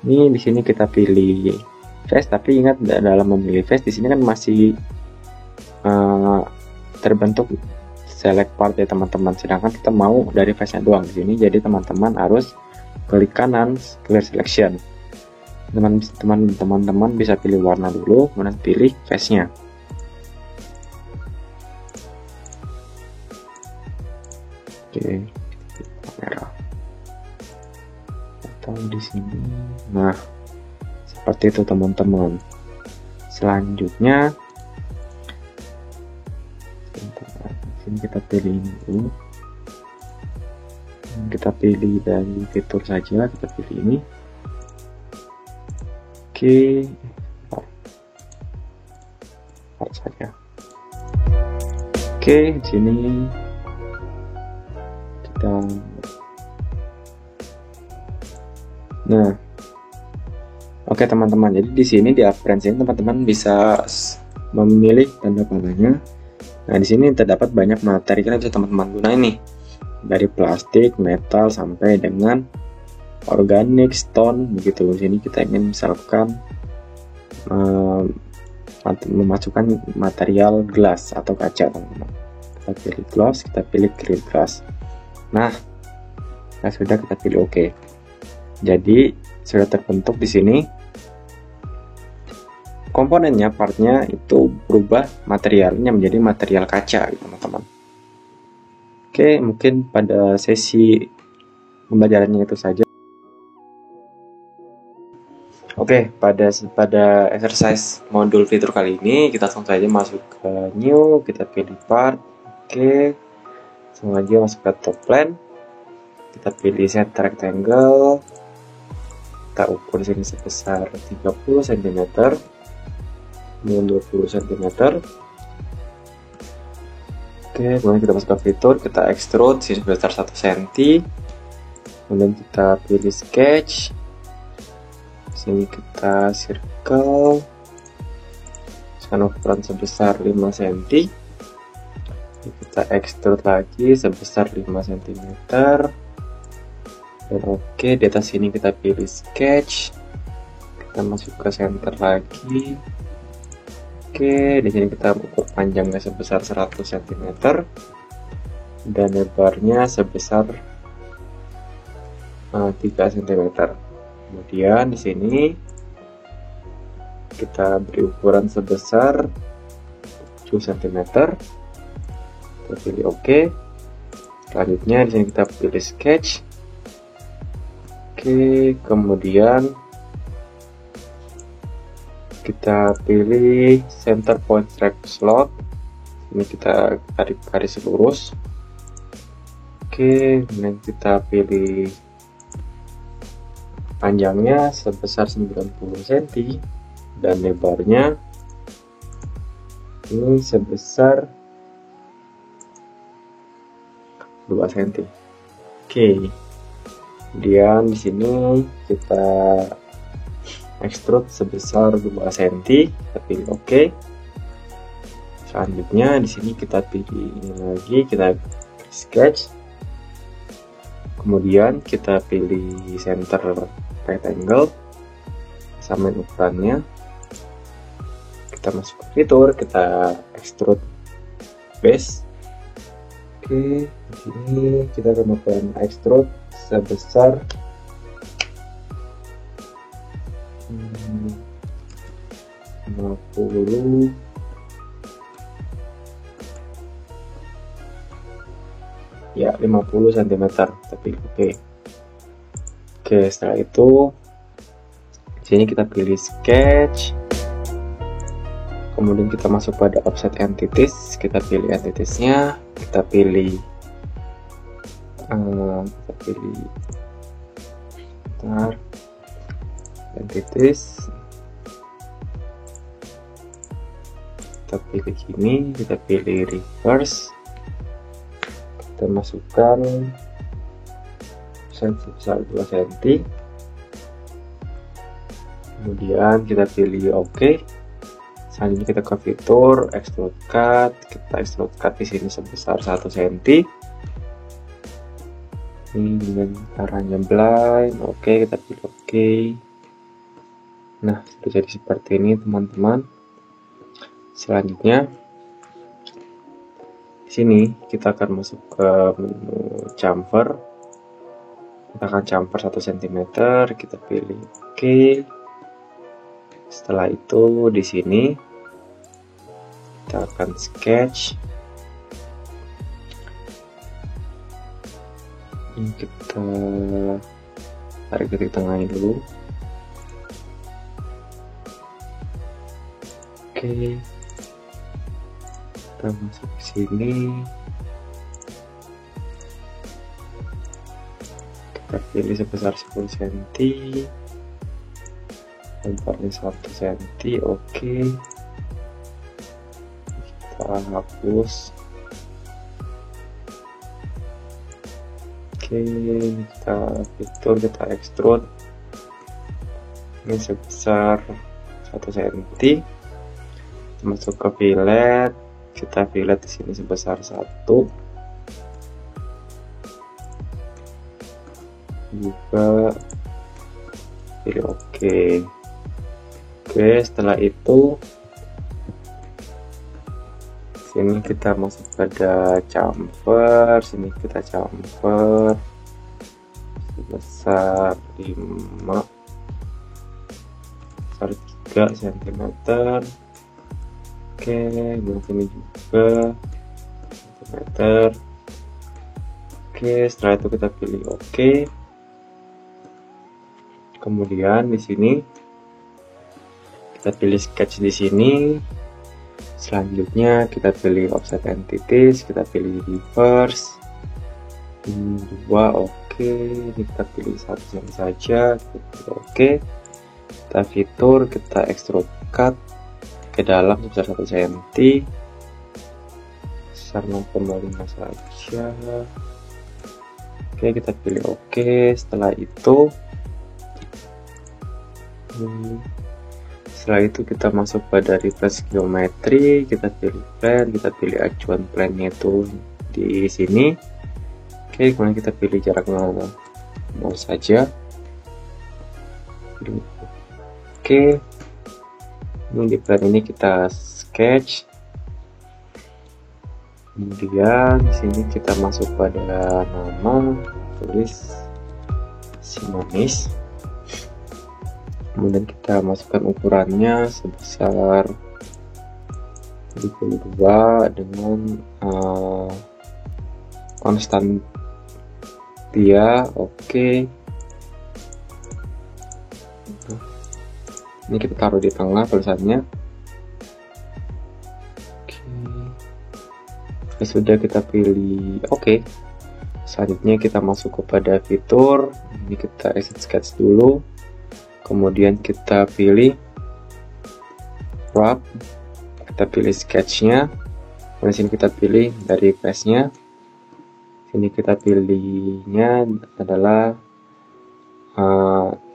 Ini di sini kita pilih face, tapi ingat dalam memilih face di sini kan masih terbentuk select part ya teman-teman. Sedangkan kita mau dari face-nya doang di sini. Jadi teman-teman harus klik kanan clear selection. Teman-teman bisa pilih warna dulu, kemudian pilih face-nya. Oke, merah atau di sini. Nah, seperti itu teman-teman. Selanjutnya sini kita pilih ini dulu. Kita pilih dari fitur saja, kita pilih ini. Oke, part saja. Oke, di sini kita. Nah, oke teman-teman. Jadi di sini di appearance ini teman-teman bisa memilih tanda panahnya. Nah, di sini terdapat banyak materi yang bisa teman-teman gunain nih. Dari plastik, metal sampai dengan organik, stone begitu. Di sini kita ingin misalkan memasukkan material glass atau kaca, teman-teman. Kita pilih gloss, kita pilih clear glass. Nah, sudah kita pilih oke. Jadi sudah terbentuk di sini komponennya, partnya itu berubah materialnya menjadi material kaca, teman-teman. Oke, mungkin pada sesi pembelajarannya itu saja. Oke, pada exercise modul fitur kali ini kita langsung saja masuk ke new, kita pilih part. Oke, langsung aja masuk ke top plan. Kita pilih set rectangle. Kita ukur sini sebesar 30 cm, kemudian 20 cm. Oke, kemudian kita masuk ke fitur, kita extrude sini sebesar 1 cm. Kemudian kita pilih sketch. Sini kita circle dengan ukuran sebesar 5 cm. Kita extrude lagi sebesar 5 cm. Dan oke, di atas sini kita pilih sketch. Kita masuk ke center lagi. Oke, di sini kita ukur panjangnya sebesar 100 cm dan lebarnya sebesar 3 cm. Kemudian di sini kita beri ukuran sebesar 7 cm. Kita pilih oke. Selanjutnya di sini kita pilih sketch. Oke, kemudian kita pilih center point track slot. Ini kita tarik garis lurus. Oke, kemudian kita pilih panjangnya sebesar 90 cm dan lebarnya ini sebesar 2 cm. Oke. Kemudian di sini kita extrude sebesar 2 cm, kita pilih oke. Selanjutnya di sini kita pilih ini lagi, kita sketch, kemudian kita pilih center rectangle, samain ukurannya, kita masuk ke fitur, kita extrude base. Oke, di sini kita akan melakukan extrude sebesar 50 ya 50 cm, tapi oke. Setelah itu di sini kita pilih sketch, kemudian kita masuk pada offset entities, kita pilih entitiesnya, kita pilih entities, kita pilih gini, kita pilih reverse, kita masukkan sebesar 2 cm, kemudian kita pilih OK. Selanjutnya kita ke fitur extrude cut, kita extrude cut di sini sebesar 1 cm. Ini dengan arahnya blind, oke, kita pilih oke. Nah, sudah jadi seperti ini teman-teman. Selanjutnya di sini kita akan masuk ke menu chamfer. Kita akan chamfer 1 cm, kita pilih oke. Setelah itu di sini kita akan sketch. Ini kita tarik titik tengahnya dulu. Oke, kita masuk ke sini. Kita pilih sebesar 10 cm. Lemparnya 1 cm, oke. Kita hapus. Oke, kita fitur, kita extrude. Ini sebesar 1 cm. Kita masuk ke fillet, kita fillet di sini sebesar 1. Juga pilih oke. Oke, setelah itu sini kita masuk pada chamfer, sini kita chamfer sebesar 5 besar 3 cm. Oke, dan sini juga cm. Oke, setelah itu kita pilih oke. Kemudian di sini kita pilih sketch di sini. Selanjutnya kita pilih offset entities, kita pilih reverse. 2 oke. Ini kita pilih 1 cm saja, kita pilih oke. Kita fitur, kita extrude cut ke dalam sebesar 1 cm. Besar 0,5 saja. Oke, kita pilih oke. Setelah itu kita masuk pada reverse geometry, kita pilih plane, kita pilih acuan plane-nya itu di sini. Oke, kemudian kita pilih jarak 0 saja. Oke, ini di plane ini kita sketch. Kemudian di sini kita masuk pada nama, tulis Simonis. Kemudian kita masukkan ukurannya sebesar 22 dengan konstan dia, oke. Ini kita taruh di tengah tulisannya. Oke. Sudah kita pilih oke. Selanjutnya kita masuk kepada fitur. Ini kita exit sketch dulu. Kemudian kita pilih wrap, kita pilih sketchnya, kemudian sini kita pilih dari face-nya, sini kita pilihnya adalah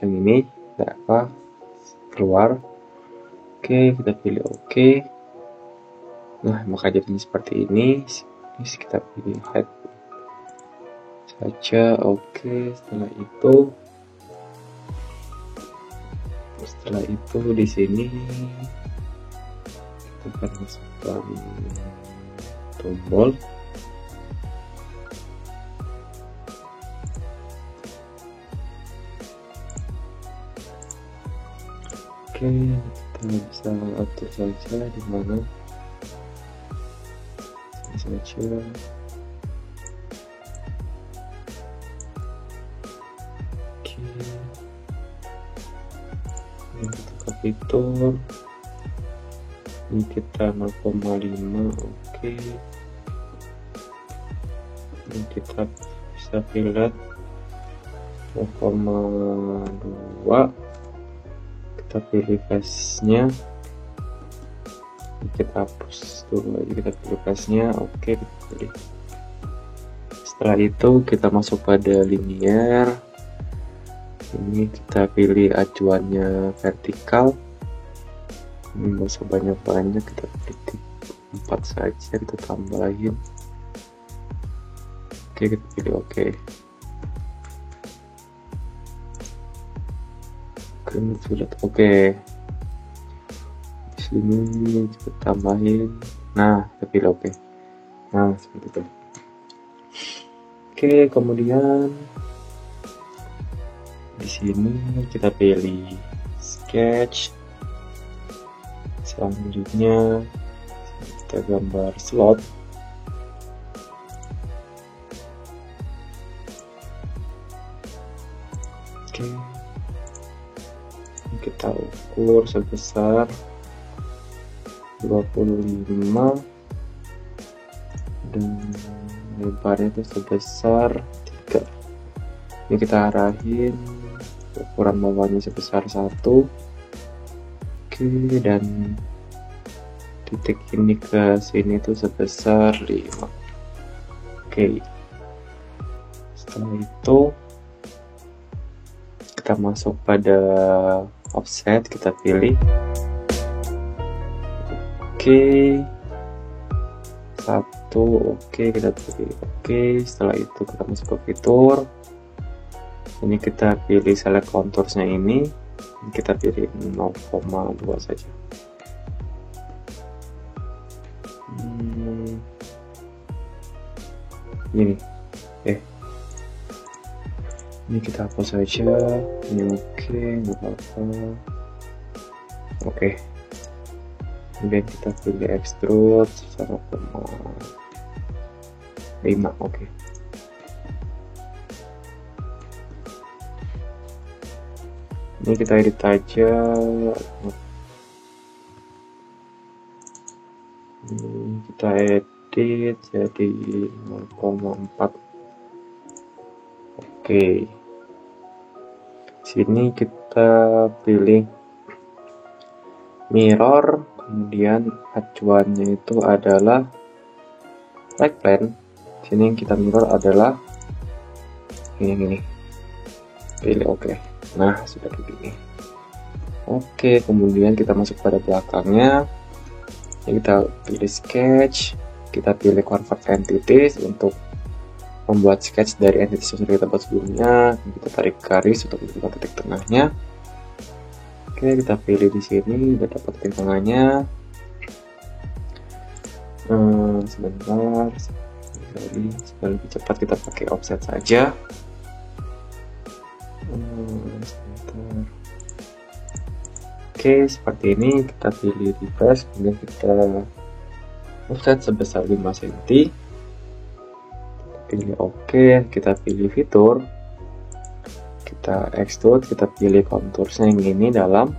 yang ini, keluar. Oke, kita pilih oke. Nah, maka jadi seperti ini. Kita pilih head saja. Oke, setelah itu di sini kita akan masukkan tombol. Oke, kita bisa atur saja di mana saja. Oke, ini kita ke fitur, ini kita 0,5. Oke, ini kita bisa pilih 0,2. kita pilih face-nya, kita hapus dulu aja, kita pilih face-nya. Oke, kita pilih. Setelah itu kita masuk pada linear, ini kita pilih acuannya vertikal, ini nggak usah banyak-banyak, kita pilih 4 saja, kita tambahin. Oke, kita pilih oke. Oke, di sini kita tambahin. Nah, kita pilih oke. Nah, seperti itu. Oke, kemudian di sini kita pilih sketch. Selanjutnya kita gambar slot. Oke, kita ukur sebesar 25 dan lebarnya itu sebesar 3. Ini kita arahin ukuran bawahnya sebesar 1. Oke, dan titik ini ke sini itu sebesar 5. Oke, setelah itu kita masuk pada offset, kita pilih oke 1. Oke, kita pilih oke. Setelah itu kita masuk ke fitur, ini kita pilih select contoursnya, ini kita pilih 0,2 saja. Ini kita hapus saja. Ini oke, nggak apa-apa. Oke, kemudian kita pilih extrude 1,5. Oke, ini kita edit aja. Ini kita edit jadi 0,4. Oke, sini kita pilih mirror, kemudian acuannya itu adalah right plane. Sini yang kita mirror adalah ini. Pilih oke. Nah, sudah begini. Oke, kemudian kita masuk pada belakangnya. Ini kita pilih sketch, kita pilih convert entities untuk membuat sketch dari entitas yang sudah kita buat sebelumnya. Kita tarik garis untuk menentukan titik tengahnya. Oke, kita pilih di sini, udah dapat titik tengahnya. Sebentar, supaya lebih cepat kita pakai offset saja. Sebentar. Oke, seperti ini. Kita pilih refresh, kemudian kita offset sebesar 5 cm. Pilih oke, kita pilih fitur, kita extrude, kita pilih kontursnya yang ini dalam,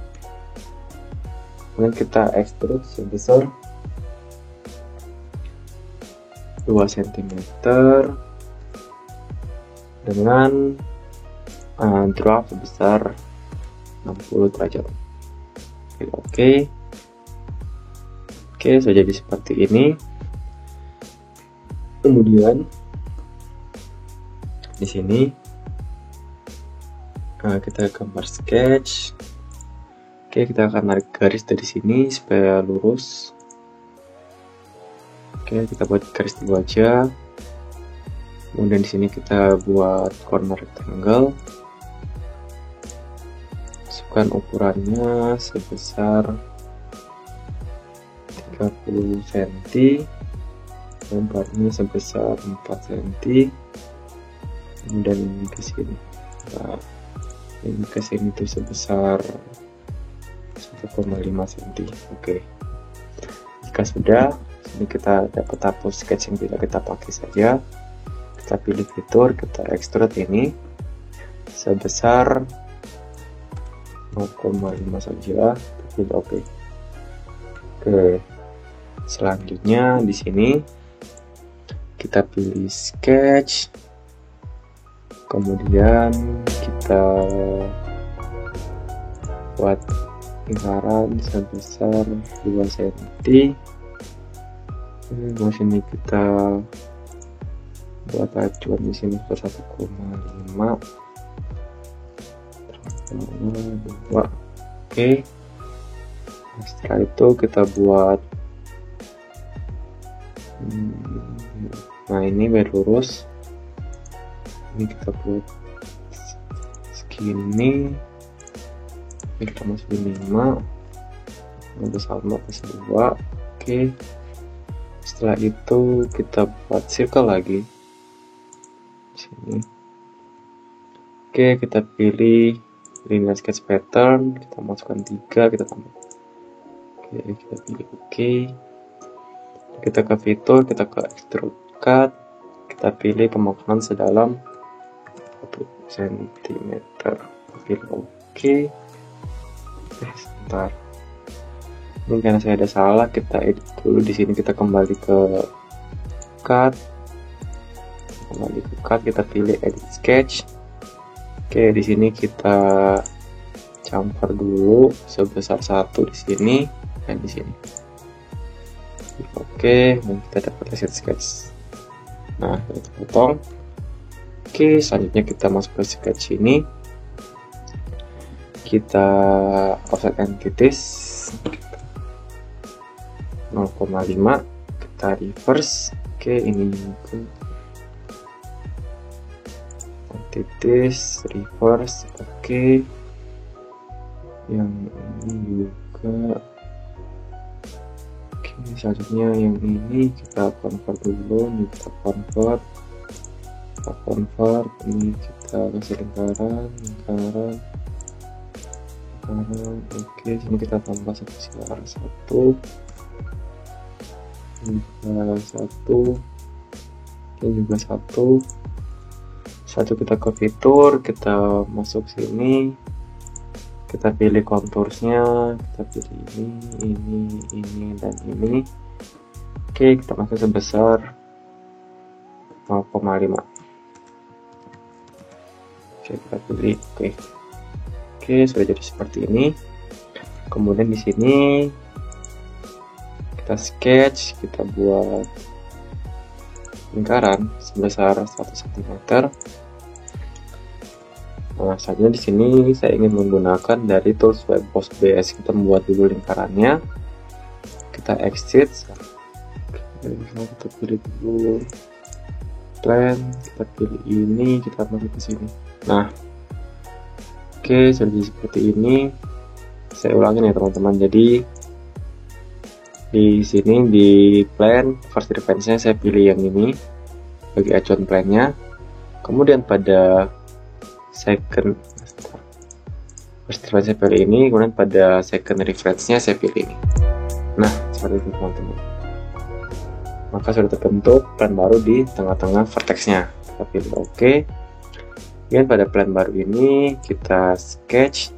kemudian kita extrude sebesar 2 cm dengan draft sebesar 60 derajat. Pilih oke. Oke, sudah jadi seperti ini. Kemudian di sini kita gambar sketch. Oke, kita akan tarik garis dari sini supaya lurus. Oke, kita buat garis dulu aja. Kemudian di sini kita buat corner rectangle, masukkan ukurannya sebesar 30 cm, lebarnya sebesar 4 cm, kemudian ini ke sini. Nah, ini ke sini itu sebesar 1,5 cm. Oke. Jika sudah, ini kita dapat hapus sketch yang tidak kita pakai saja. Kita pilih fitur, kita extrude ini sebesar 0,5 saja, pilih oke. Oke. Selanjutnya di sini kita pilih sketch, kemudian kita buat lingkaran sebesar 2 cm. Di sini kita buat acuan di sini sebesar 1,5. Oke. Setelah itu kita buat, nah ini biar lurus, ini kita buat segini, kita masukin 5, sama plus 2. Oke. Setelah itu kita buat circle lagi di sini. Oke, kita pilih linear sketch pattern, kita masukkan 3, kita tambah. Oke, kita pilih oke. Kita ke fitur, kita ke extrude cut, kita pilih pemakanan sedalam 1 cm. Pilih oke. Sebentar. Ini karena saya ada salah, kita edit dulu di sini. Kita kembali ke cut, kita pilih edit sketch. Oke, di sini kita campur dulu sebesar 1 di sini dan di sini. Oke, dan kita dapat hasil sketch. Nah, kita potong. Oke, selanjutnya kita masuk ke sketch ini. Kita offset entities 0,5, kita reverse. Oke, ini juga entities reverse. Oke, yang ini juga. Oke, selanjutnya yang ini kita convert dulu. Ini kita convert, ini kita kasih lingkaran. Oke, sini kita tambah sebesar 1, juga 1, dan juga 1. Kita ke fitur, kita masuk sini, kita pilih contours-nya, kita pilih ini, dan ini. Oke, kita masuk sebesar 0,5. Oke, kita pilih oke. Oke, sudah jadi seperti ini. Kemudian di sini kita sketch, kita buat lingkaran sebesar 1 cm. Nah, saja di sini saya ingin menggunakan dari tools Webboss BS. Kita membuat dulu lingkarannya. Kita exit. Kita pilih dulu plan, kita pilih ini, kita masuk ke sini. Nah, oke, jadi seperti ini. Saya ulangin ya teman-teman. Jadi di sini di plan first reference-nya saya pilih yang ini bagi acuan plannya. Kemudian pada second first reference saya pilih ini, kemudian pada second reference-nya saya pilih ini. Nah, seperti itu teman-teman. Maka sudah terbentuk plan baru di tengah-tengah vertex-nya. Kita pilih OK. Kemudian pada plan baru ini kita sketch.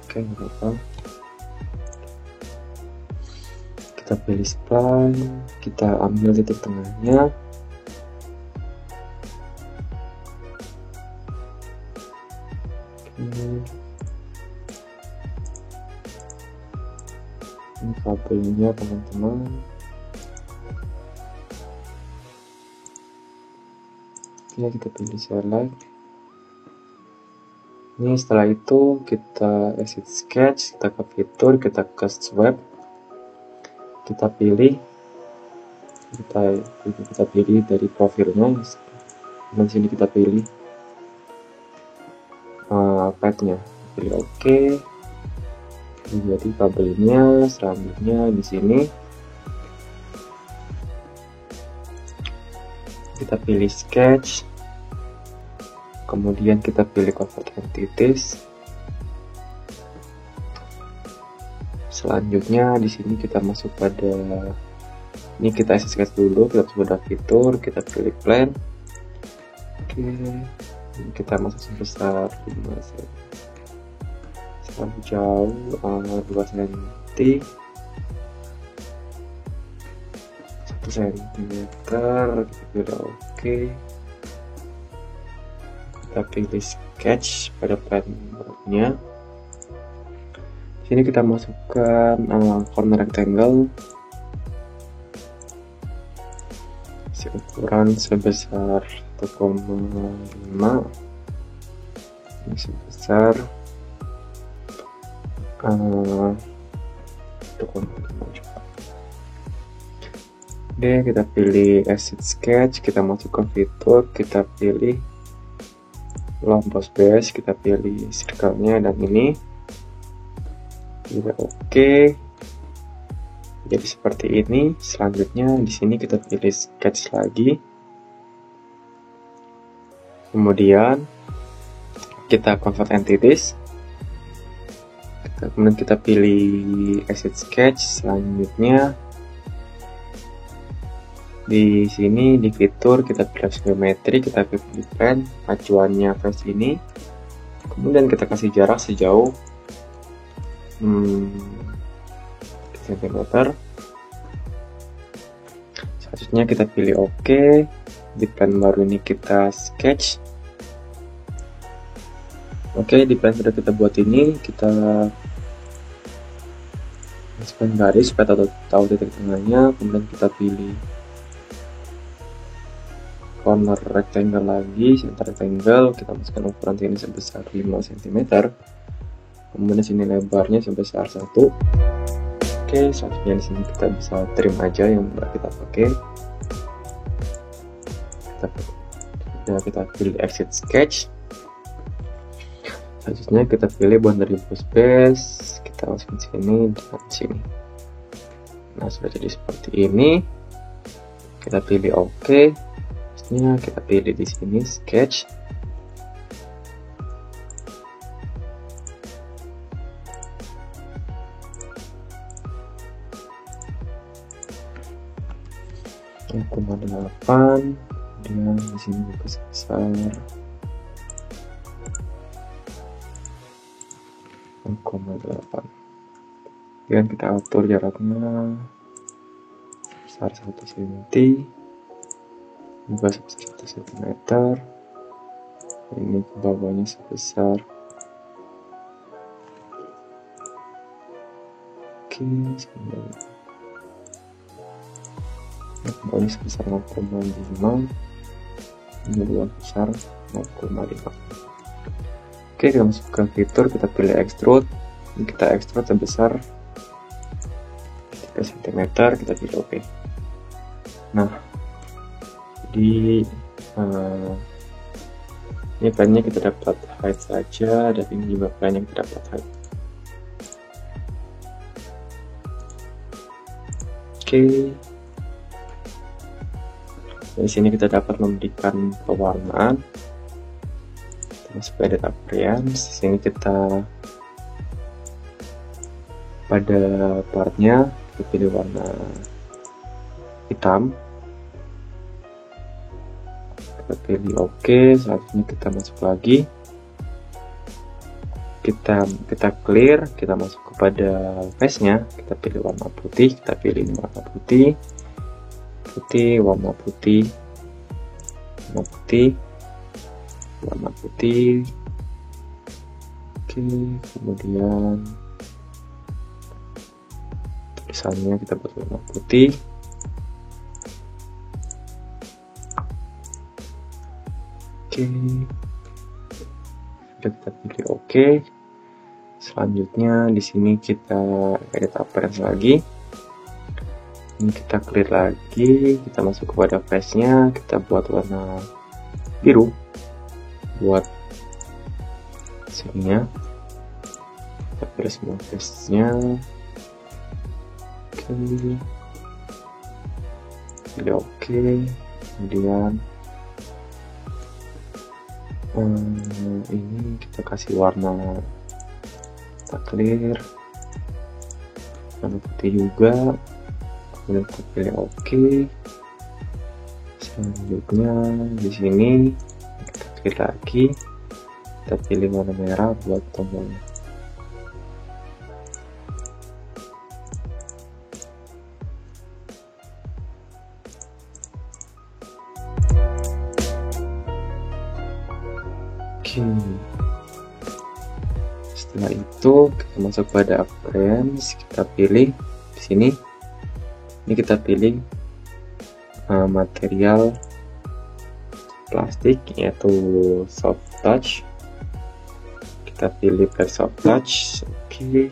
Oke, nggak apa-apa. Kita pilih spline, kita ambil titik tengahnya. Ini kabelnya teman-teman. Oke, kita pilih select. Ini setelah itu kita exit sketch, kita ke fitur, kita ke swipe, kita pilih, kita pilih dari profilnya. Dan sini kita pilih padnya, pilih OK. Jadi kabelnya selanjutnya di sini kita pilih sketch, kemudian kita pilih convert entities. Selanjutnya di sini kita masuk pada ini, kita sketch dulu, kita masuk pada fitur, kita pilih plan. Oke, kita masuk sebesar 5 cm, terlalu jauh 2 cm, 1 cm, kita pilih OK. Kita pilih sketch pada plan-nya. Sini kita masukkan corner rectangle, ukuran sebesar 1,5, ini sebesar 1,5 juga. Oke, kita pilih exit sketch, kita masuk ke fitur, kita pilih lombos base, kita pilih circle-nya dan ini tidak OK. Jadi seperti ini. Selanjutnya di sini kita pilih sketch lagi, kemudian kita convert entities, kemudian kita pilih exit sketch. Selanjutnya di sini di fitur kita pilih geometri, kita pilih plan, acuannya ke sini, kemudian kita kasih jarak sejauh cm. Selanjutnya kita pilih OK. Di plan baru ini kita sketch. Oke, di plan sudah kita buat ini, kita masukkan garis supaya tahu titik tengahnya, kemudian kita pilih corner rectangle lagi, center rectangle, kita masukkan ukuran sini sebesar 5 cm, kemudian sini lebarnya sebesar 1. Oke, selanjutnya di sini kita bisa trim aja yang kita pakai. Kita pilih exit sketch. Selanjutnya kita pilih boundary base, kita masukin sini dan sini. Nah, sudah jadi seperti ini. Kita pilih OK. Selanjutnya kita pilih di sini sketch. Koma 8, kemudian di sini juga sebesar 0,8. Kemudian kita atur jaraknya besar 1 cm, juga sebesar 1 cm. Ini ke bawahnya sebesar ini sebesar 0,5, ini juga besar 0,5. Oke, kita masuk ke fitur, kita pilih extrude, ini kita extrude sebesar 3 cm, kita pilih OK. Nah, di ini plannya kita dapat height saja, dan ini juga plannya kita dapat height. Oke, dari sini kita dapat memberikan pewarnaan supaya edit appearance. Di sini kita pada partnya kita pilih warna hitam, kita pilih OK. Selanjutnya kita masuk lagi, kita clear, kita masuk kepada face nya, kita pilih warna putih, kita pilih ini warna putih, warna putih, warna putih. Oke, kemudian tulisannya kita buat warna putih. Oke, kita pilih oke. Selanjutnya di sini kita edit appearance lagi. Ini kita clear lagi, kita masuk kepada face-nya, kita buat warna biru buat sininya. Kita pilih semua face-nya. Oke. Pilih oke. Kemudian ini kita kasih warna, kita clear, warna putih juga. Kemudian kita pilih oke. Selanjutnya di sini kita clear lagi, kita pilih warna merah buat tombolnya. Oke. Setelah itu kita masuk pada appearance, kita pilih di sini. Ini kita pilih material plastik yaitu soft touch. Kita pilih soft touch. Oke.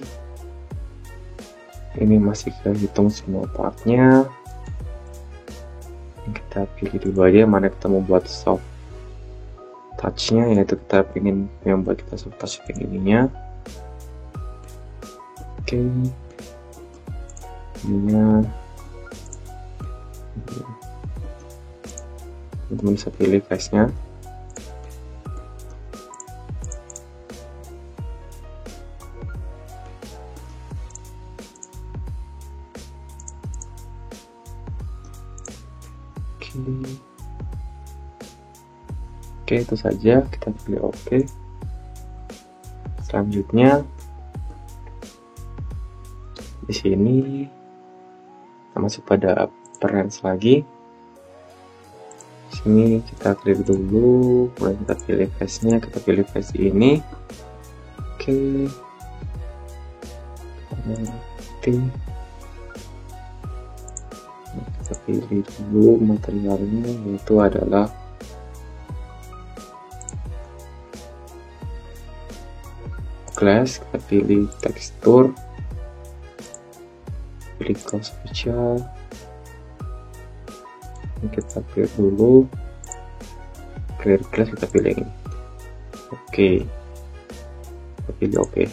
Ini masih kita hitung semua partnya. Kita pilih dulu aja mana kita mau buat soft touch-nya, yaitu kita ingin yang buat kita soft touch begininya. Oke. Ininya teman-teman bisa pilih face-nya. Oke, itu saja, kita pilih oke. Selanjutnya di sini kita masuk pada appearance lagi. Di sini kita clear dulu, kemudian kita pilih face-nya, kita pilih face ini. Oke. Kita pilih dulu materialnya, yaitu adalah glass. Kita pilih tekstur, pilih curve spesial. Ini kita clear dulu, clear glass, kita pilih ini. Oke, kita pilih oke.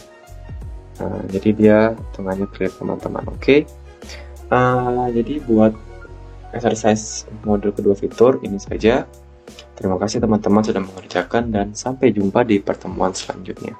Nah, jadi dia tengahnya clear teman-teman. Oke. Jadi buat exercise modul kedua fitur ini saja. Terima kasih teman-teman sudah mengerjakan dan sampai jumpa di pertemuan selanjutnya.